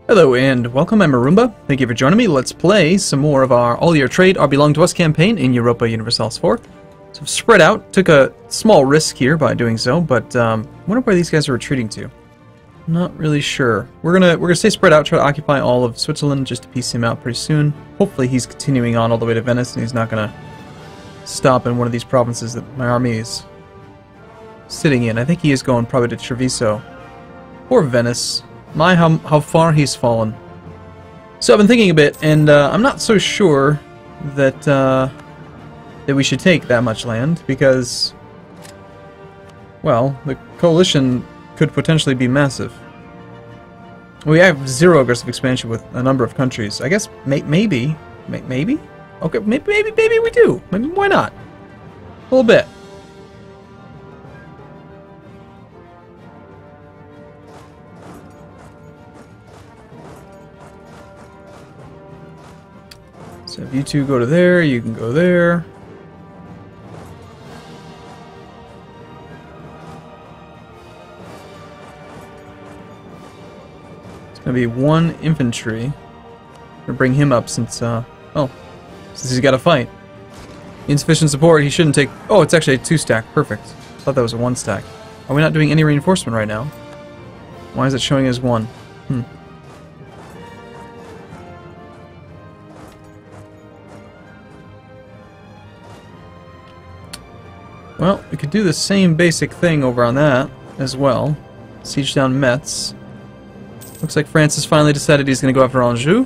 Hello and welcome, I'm Arumba. Thank you for joining me. Let's play some more of our All Your Trade, Our Belong to Us campaign in Europa Universalis IV. So I've spread out, took a small risk here by doing so, but I wonder where these guys are retreating to. Not really sure. We're gonna stay spread out, try to occupy all of Switzerland just to piece him out pretty soon. Hopefully he's continuing on all the way to Venice and he's not gonna stop in one of these provinces that my army is sitting in. I think he is going probably to Treviso or Venice. My, how far he's fallen. So I've been thinking a bit, and I'm not so sure that that we should take that much land, because, well, the coalition could potentially be massive. We have zero aggressive expansion with a number of countries. I guess maybe? Okay, maybe we do. Maybe, why not? A little bit. So if you two go to there, you can go there. It's gonna be one infantry. I'm gonna bring him up since since he's got to fight. Insufficient support, he shouldn't take. Oh, it's actually a 2-stack. Perfect. I thought that was a 1-stack. Are we not doing any reinforcement right now? Why is it showing as 1? Well, we could do the same basic thing over on that as well. Siege down Metz. Looks like France has finally decided he's going to go after Anjou,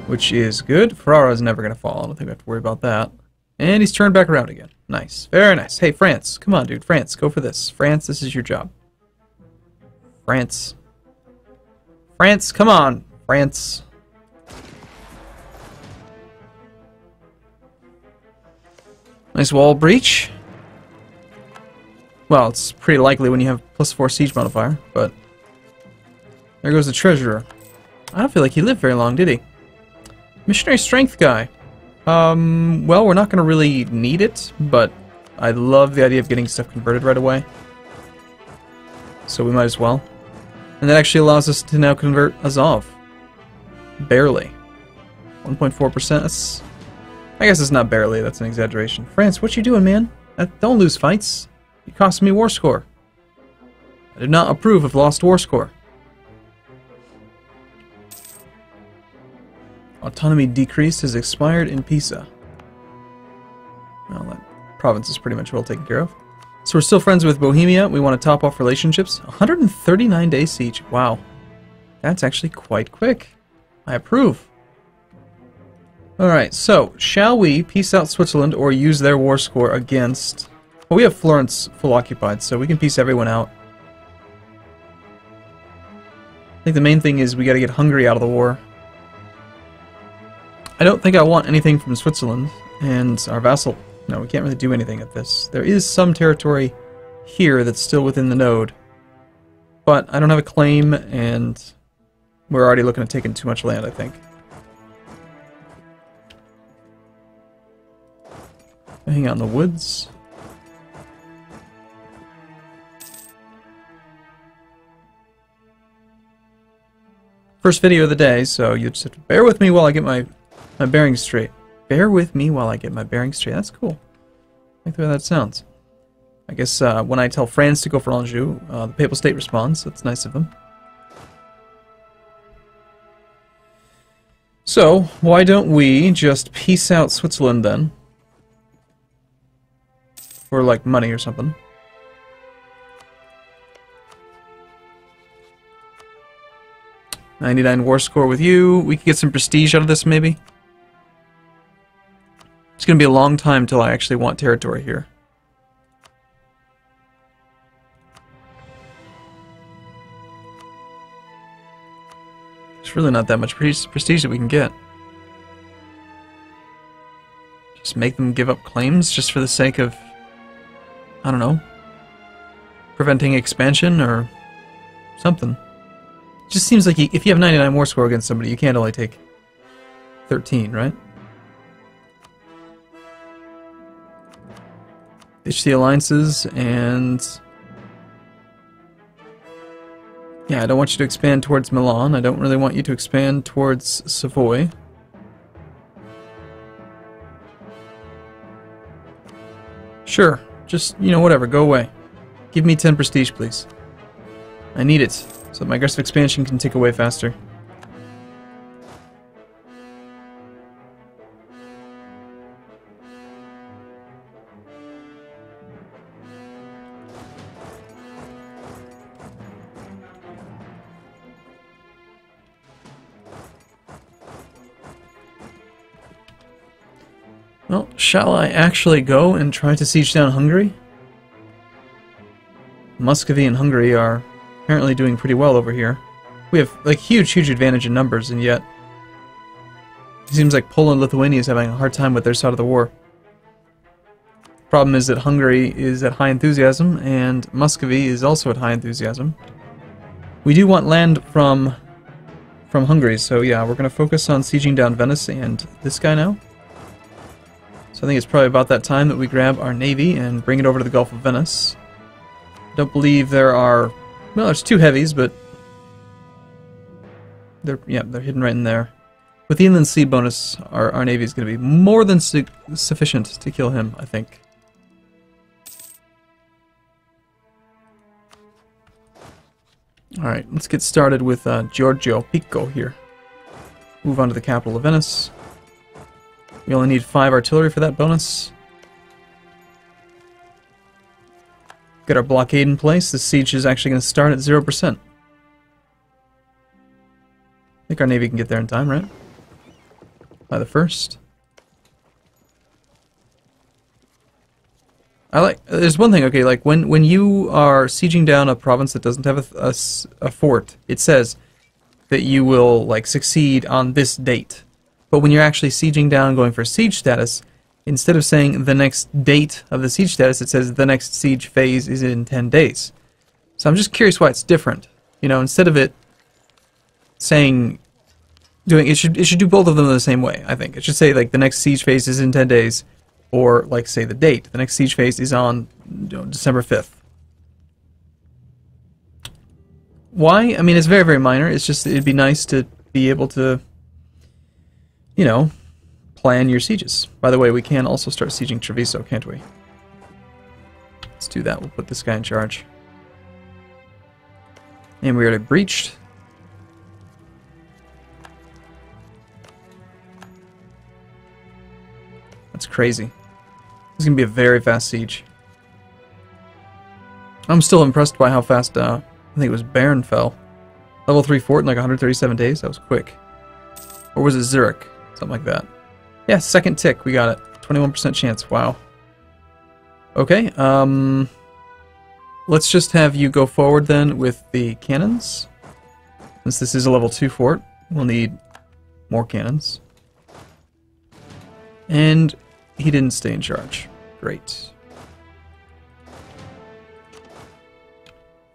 which is good. Ferrara is never going to fall. I don't think we have to worry about that. And he's turned back around again. Nice. Very nice. Hey, France. Come on, dude. France, go for this. France, this is your job. France. France, come on. France. Nice wall breach. Well, it's pretty likely when you have +4 siege modifier, but there goes the treasurer. I don't feel like he lived very long, did he? Missionary strength guy. Well, we're not going to really need it, but I love the idea of getting stuff converted right away. So we might as well. And that actually allows us to now convert Azov. Barely. 1.4%. That's... I guess it's not barely, that's an exaggeration. France, what you doing, man? Don't lose fights. You cost me war score. I do not approve of lost war score. Autonomy decreased has expired in Pisa. Well, that province is pretty much well taken care of. So we're still friends with Bohemia. We want to top off relationships. 139-day siege. Wow. That's actually quite quick. I approve. Alright, so, shall we peace out Switzerland or use their war score against... Well, we have Florence full occupied, so we can peace everyone out. I think the main thing is we gotta get Hungary out of the war. I don't think I want anything from Switzerland, and our vassal... No, we can't really do anything at this. There is some territory here that's still within the node. But I don't have a claim, and we're already looking at taking too much land, I think. Hang out in the woods. First video of the day, so you just have to bear with me while I get my bearings straight. Bear with me while I get my bearings straight. That's cool. I like the way that sounds. I guess when I tell France to go for Anjou, the Papal State responds. That's nice of them. So, why don't we just peace out Switzerland then? For, like, money or something. $99 war score with you. We could get some prestige out of this, maybe. It's going to be a long time till I actually want territory here. There's really not that much prestige that we can get. Just make them give up claims just for the sake of, I don't know, preventing expansion or something. It just seems like if you have 99 war score against somebody, you can't only take 13, right? Ditch the alliances and Yeah, I don't want you to expand towards Milan. I don't really want you to expand towards Savoy. Sure, just, you know, whatever, go away. Give me 10 prestige, please. I need it, so that my aggressive expansion can tick away faster. Well, shall I actually go and try to siege down Hungary? Muscovy and Hungary are apparently doing pretty well over here. We have, like, huge advantage in numbers, and yet it seems like Poland and Lithuania is having a hard time with their side of the war. Problem is that Hungary is at high enthusiasm, and Muscovy is also at high enthusiasm. We do want land from Hungary, so yeah, we're going to focus on sieging down Venice and this guy now. So I think it's probably about that time that we grab our navy and bring it over to the Gulf of Venice. Don't believe there are... Well, there's 2 heavies, but they're hidden right in there. With the inland sea bonus, our navy is going to be more than sufficient to kill him, I think. Alright, let's get started with Giorgio Pico here. Move on to the capital of Venice. We only need 5 artillery for that bonus. Get our blockade in place. The siege is actually going to start at 0%. I think our navy can get there in time, right? By the 1st. There's one thing, okay, like when you are sieging down a province that doesn't have a fort, it says that you will, like, succeed on this date. But when you're actually sieging down, going for siege status, instead of saying the next date of the siege status, it says the next siege phase is in 10 days. So I'm just curious why it's different. You know, instead of it saying, it should do both of them the same way, I think. It should say, like, the next siege phase is in 10 days, or, like, say the date. The next siege phase is on, you know, December 5th. Why? I mean, it's very minor. It's just, it'd be nice to be able to, you know, plan your sieges. By the way, we can also start sieging Treviso, can't we? Let's do that. We'll put this guy in charge. And we already breached. That's crazy. This is going to be a very fast siege. I'm still impressed by how fast, I think it was Bern fell. Level 3 fort in like 137 days. That was quick. Or was it Zurich? Something like that. Yeah, second tick. We got it. 21% chance. Wow. Okay, let's just have you go forward then with the cannons. Since this is a level 2 fort, we'll need more cannons. And he didn't stay in charge. Great.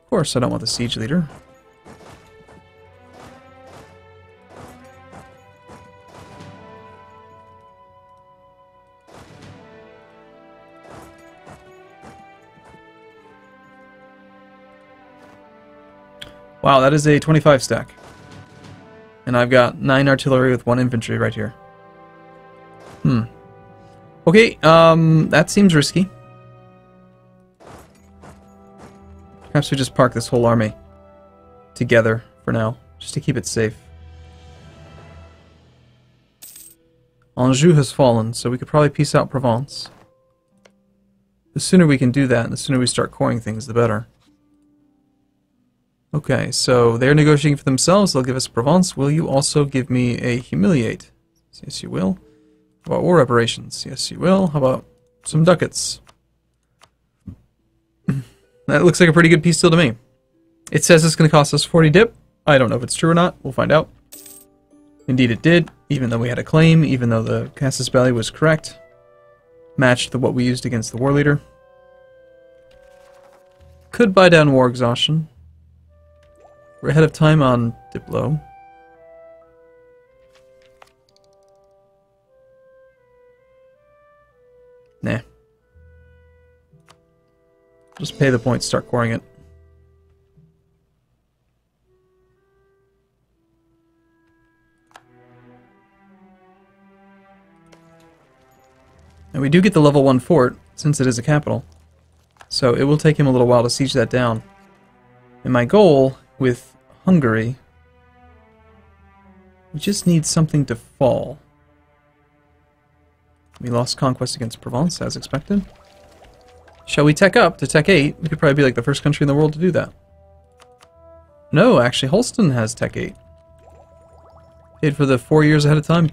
Of course, I don't want the siege leader. Wow, that is a 25 stack. And I've got 9 artillery with 1 infantry right here. Okay, that seems risky. Perhaps we just park this whole army together for now, just to keep it safe. Anjou has fallen, so we could probably peace out Provence. The sooner we can do that, and the sooner we start coring things, the better. Okay, so they're negotiating for themselves. They'll give us Provence. Will you also give me a humiliate? Yes, you will. How about war reparations? Yes, you will. How about some ducats? That looks like a pretty good peace deal to me. It says it's going to cost us 40 dip. I don't know if it's true or not. We'll find out. Indeed it did, even though we had a claim, even though the Casus Belli was correct. Matched what we used against the war leader. Could buy down war exhaustion. We're ahead of time on Diplo. Nah. Just pay the points, start coring it. And we do get the level 1 fort, since it is a capital. So it will take him a little while to siege that down. And my goal with Hungary, we just need something to fall. We lost conquest against Provence, as expected. Shall we tech up to tech 8? We could probably be like the first country in the world to do that. No, actually, Holstein has tech 8. Paid for the 4 years ahead of time.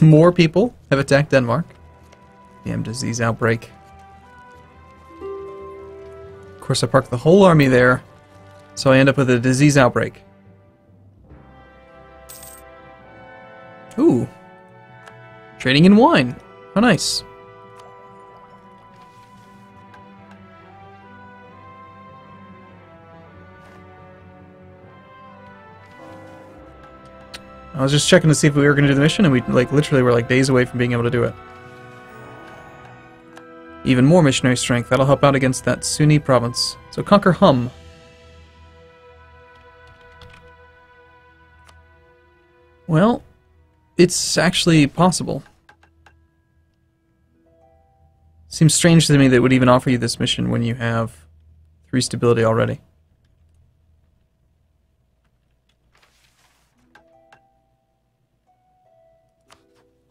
More people have attacked Denmark. Damn disease outbreak. Of course, I parked the whole army there, so I end up with a disease outbreak. Ooh. Trading in wine. How nice. I was just checking to see if we were going to do the mission, and we literally were days away from being able to do it. Even more missionary strength. That'll help out against that Sunni province. So conquer Hum. Well, it's actually possible. Seems strange to me that it would even offer you this mission when you have 3 stability already.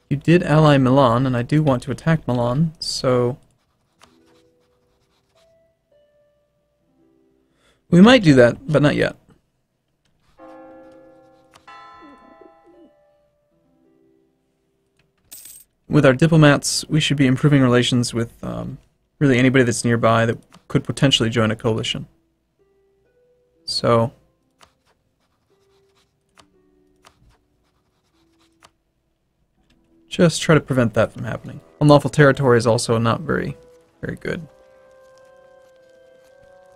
You did ally Milan, and I do want to attack Milan, so... we might do that, but not yet. With our diplomats, we should be improving relations with really anybody that's nearby that could potentially join a coalition. So... just try to prevent that from happening. Unlawful territory is also not very good.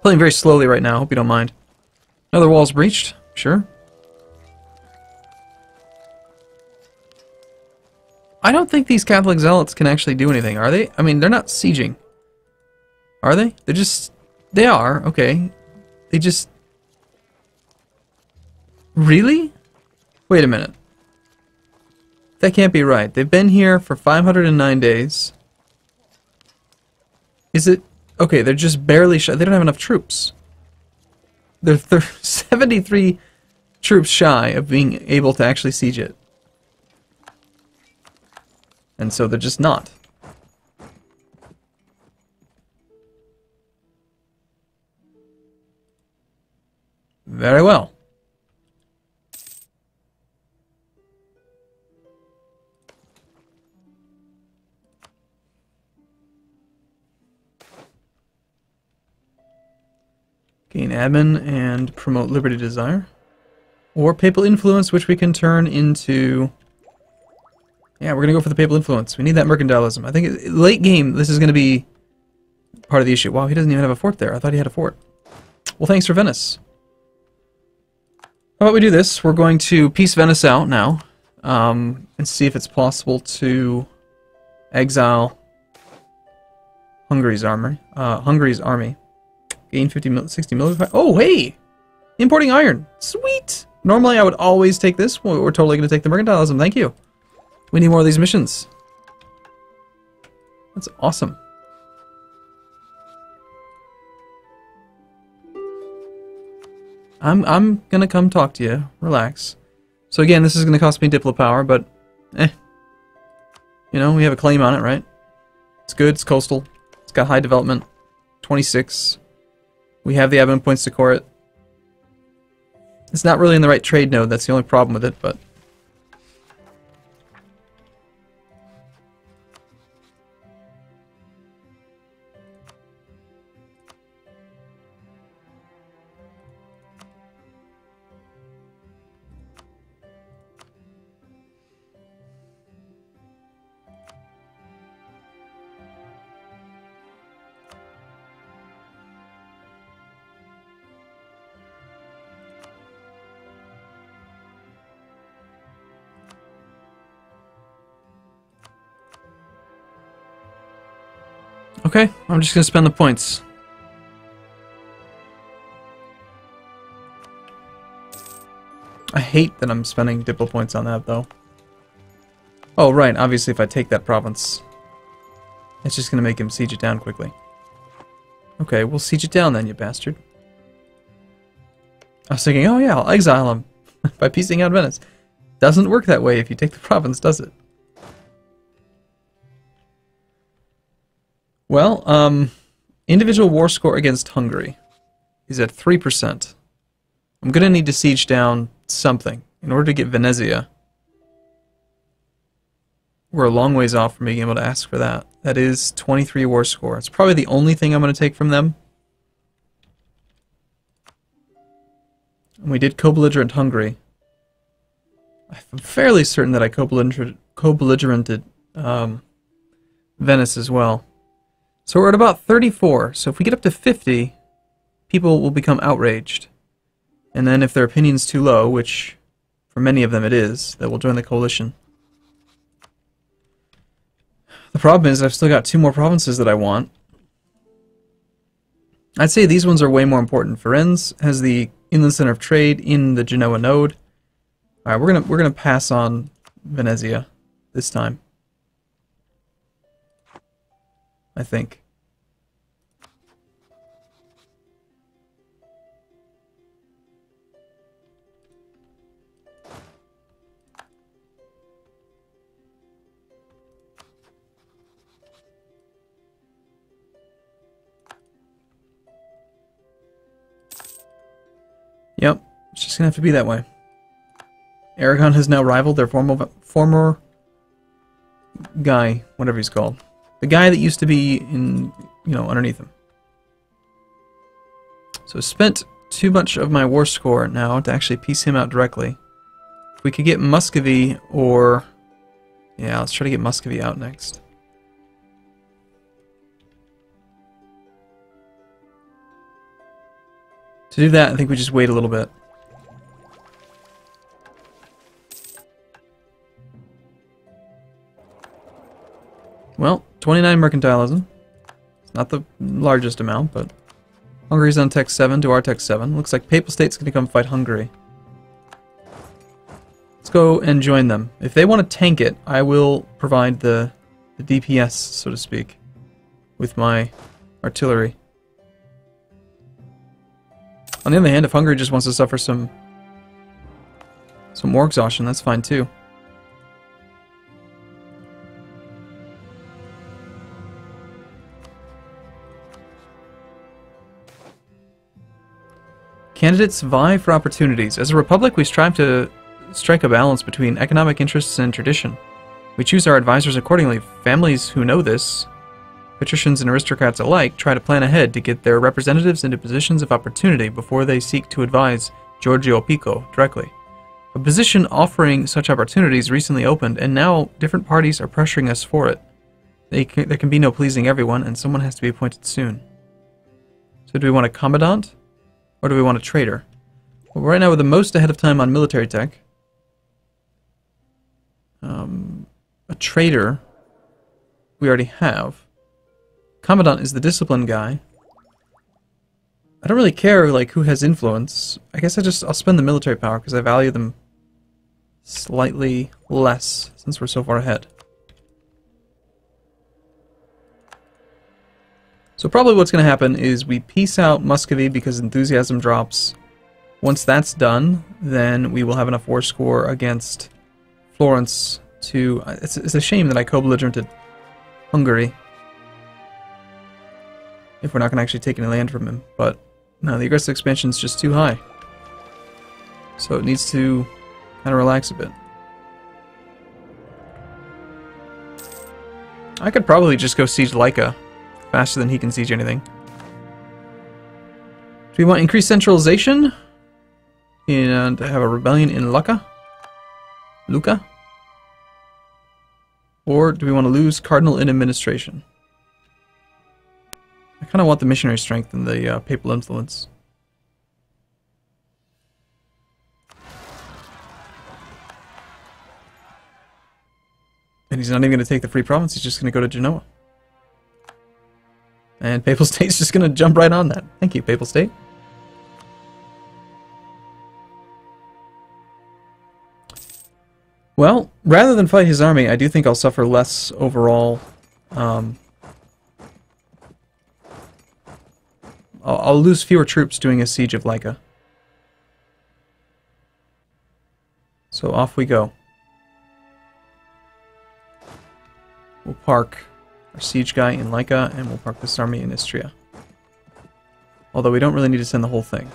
Playing very slowly right now, hope you don't mind. Another wall's breached, sure. I don't think these Catholic zealots can actually do anything, are they? I mean, they're not sieging. Are they? They're just... they are, okay. They just... really? Wait a minute. That can't be right. They've been here for 509 days. Is it... okay, they're just barely shy. They don't have enough troops. They're 73 troops shy of being able to actually siege it. And so they're just not. Very well. Gain admin and promote liberty desire. Or papal influence, which we can turn into... yeah, we're going to go for the papal influence. We need that mercantilism. I think late game, this is going to be part of the issue. Wow, he doesn't even have a fort there. I thought he had a fort. Well, thanks for Venice. How about we do this? We're going to piece Venice out now. And see if it's possible to exile Hungary's army. Gain 60 military. Oh, hey! Importing iron. Sweet! Normally I would always take this. We're totally going to take the mercantilism. Thank you. We need more of these missions. That's awesome. I'm going to come talk to you. Relax. So again, this is going to cost me Diplo power, but you know, we have a claim on it, right? It's good. It's coastal. It's got high development. 26. We have the admin points to core it. It's not really in the right trade node, that's the only problem with it, but... okay, I'm just going to spend the points. I hate that I'm spending Diplo points on that, though. Oh, right, obviously if I take that province, it's just going to make him siege it down quickly. Okay, we'll siege it down then, you bastard. I was thinking, oh yeah, I'll exile him by piecing out Venice. Doesn't work that way if you take the province, does it? Well, individual war score against Hungary is at 3%. I'm going to need to siege down something in order to get Venezia. We're a long ways off from being able to ask for that. That is 23 war score. It's probably the only thing I'm going to take from them. And we did co-belligerent Hungary. I'm fairly certain that I co-belligerented Venice as well. So we're at about 34. So if we get up to 50, people will become outraged. And then if their opinion's too low, which for many of them it is, they will join the coalition. The problem is I've still got 2 more provinces that I want. I'd say these ones are way more important. Firenze has the inland center of trade in the Genoa node. All right, we're gonna pass on Venezia this time. I think. Yep, it's just gonna have to be that way. Aragon has now rivaled their former guy, whatever he's called. The guy that used to be in, underneath him. So spent too much of my war score now to actually piece him out directly. If we could get Muscovy or... Yeah, let's try to get Muscovy out next. To do that, I think we just wait a little bit. Well, 29 mercantilism. It's not the largest amount, but Hungary's on Tech 7 to our Tech 7. Looks like Papal State's going to come fight Hungary. Let's go and join them. If they want to tank it, I will provide the DPS, so to speak, with my artillery. On the other hand, if Hungary just wants to suffer some war exhaustion, that's fine too. Candidates vie for opportunities. As a republic, we strive to strike a balance between economic interests and tradition. We choose our advisors accordingly. Families who know this, patricians and aristocrats alike, try to plan ahead to get their representatives into positions of opportunity before they seek to advise Giorgio Pico directly. A position offering such opportunities recently opened, and now different parties are pressuring us for it. There can be no pleasing everyone, and someone has to be appointed soon. So do we want a commandant? Or do we want a trader? Well, right now we're the most ahead of time on military tech. A trader we already have. Commandant is the discipline guy. I don't really care who has influence. I guess I'll spend the military power because I value them slightly less since we're so far ahead. So probably what's going to happen is we peace out Muscovy because enthusiasm drops. Once that's done, then we will have enough war score against Florence to... It's a shame that I co-belligerented Hungary if we're not going to actually take any land from him. But no, the aggressive expansion is just too high. So it needs to kind of relax a bit. I could probably just go siege Laika faster than he can siege anything. Do we want increased centralization? And have a rebellion in Lucca? Or do we want to lose cardinal in administration? I kind of want the missionary strength and the papal influence. And he's not even going to take the free province, he's just going to go to Genoa. And Papal State's just going to jump right on that. Thank you, Papal State. Well, rather than fight his army, I do think I'll suffer less overall. I'll lose fewer troops doing a siege of Laika. So off we go. We'll park our siege guy in Laika, and we'll park this army in Istria. Although we don't really need to send the whole thing.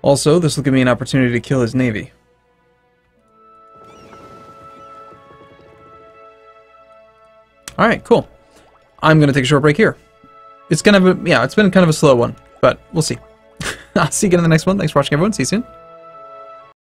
Also, this will give me an opportunity to kill his navy. Alright, cool. I'm going to take a short break here. It's kind of a, yeah, it's been kind of a slow one, but we'll see. I'll see you again in the next one. Thanks for watching, everyone. See you soon.